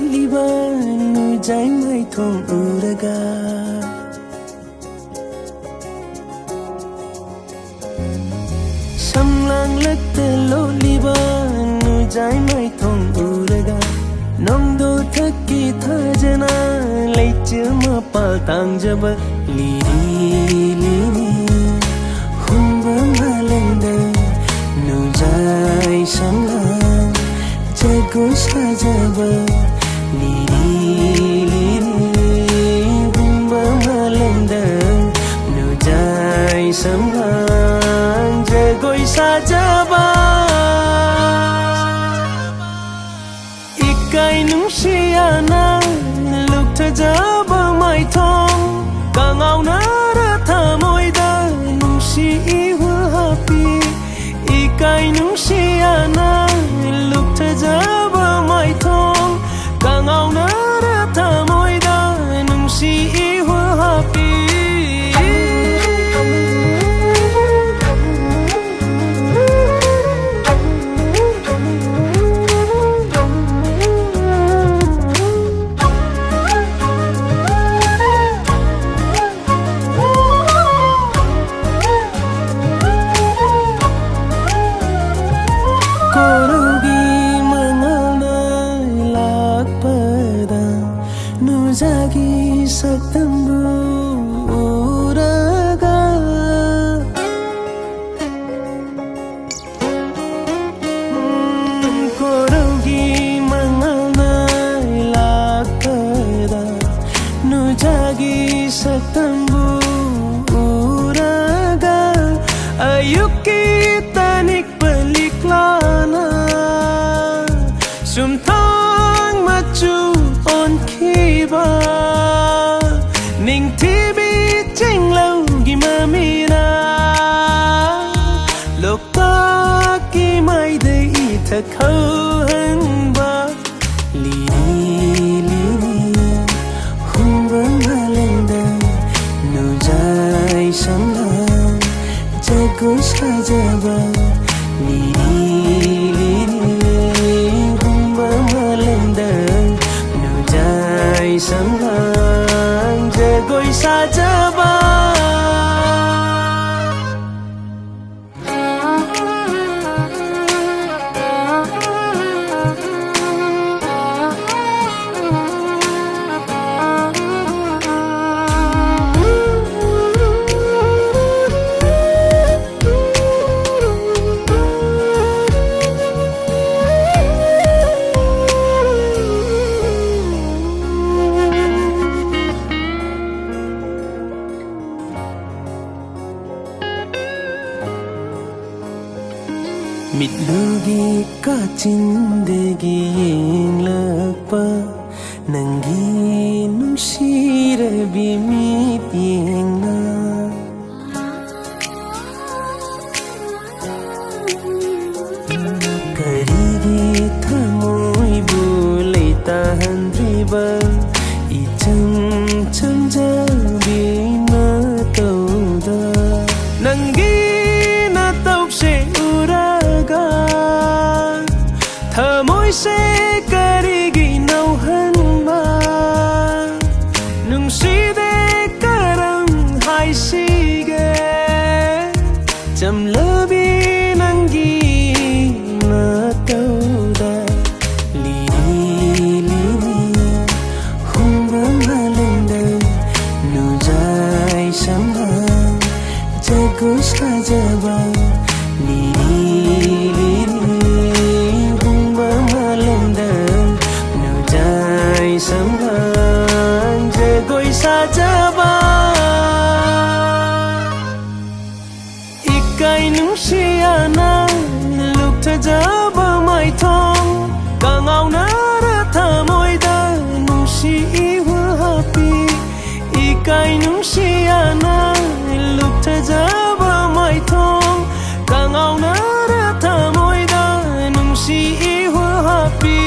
ꯂꯣꯠꯂꯤꯕ ꯅꯨꯖꯥꯏ ꯃꯥꯏꯊꯣꯡ ꯎꯔꯒ ꯁꯝꯂꯥꯡꯂꯛꯇ ꯂꯣꯠꯂꯤꯕ ꯅꯨꯖꯥꯏ ꯃꯥꯏꯊꯣꯡ ꯎꯔꯒ ꯅꯣꯡꯗꯣ ꯊꯛꯀꯤ ꯊꯥꯖꯅ ꯂꯩꯆꯤꯜ ꯃꯄꯥꯜ ꯇꯥꯡꯖꯕ ꯂꯤꯔꯤ ꯂꯤꯔꯤ ꯍꯨꯝꯕ ꯃꯥꯂꯪꯗ ꯅꯨꯖꯥꯏ ꯁꯝꯂꯥꯡ जगों साजबा लीरी लीरी हुम्बा मालंदा नुजाई सम्लां जगों साजबा ikai nungsiana luk thajaba maithong kangau nara thamoida nungsi iwa happy ikai nungsiana luk thajaba maithong kangau nara thamoida nungsi iwa happy Nuzagi saktambu uraga Korogi mangalna ilakada Nuzagi saktambu uraga Ayuki tanik baliklana Sumthang machu on kiba ning tibi ching lâu gi mamina lokta ki mai de i tha khâu han ba li li hum ba malenda nu jai samlang jago sajaba li hum ba malenda Jai samlang jagoi sajaba Mitlugi ka chindagi yenglakpa nangi nushirabi mit yengna karigi thamoi bulai tahandriba icham cham jabi na tauda nangi na taukse Thamoi se karigi nau han ba nung si de karam hai si ge cham labi nangi na tauda li li hum ba malenda nu jai samlang jago sajaba li Samlang jagoi sajaba ikai nungsiana luk thajaba maithong kangau nara thamoida nungsi iwa happy ikai nungsiana luk thajaba maithong kangau nara thamoida nungsi iwa happy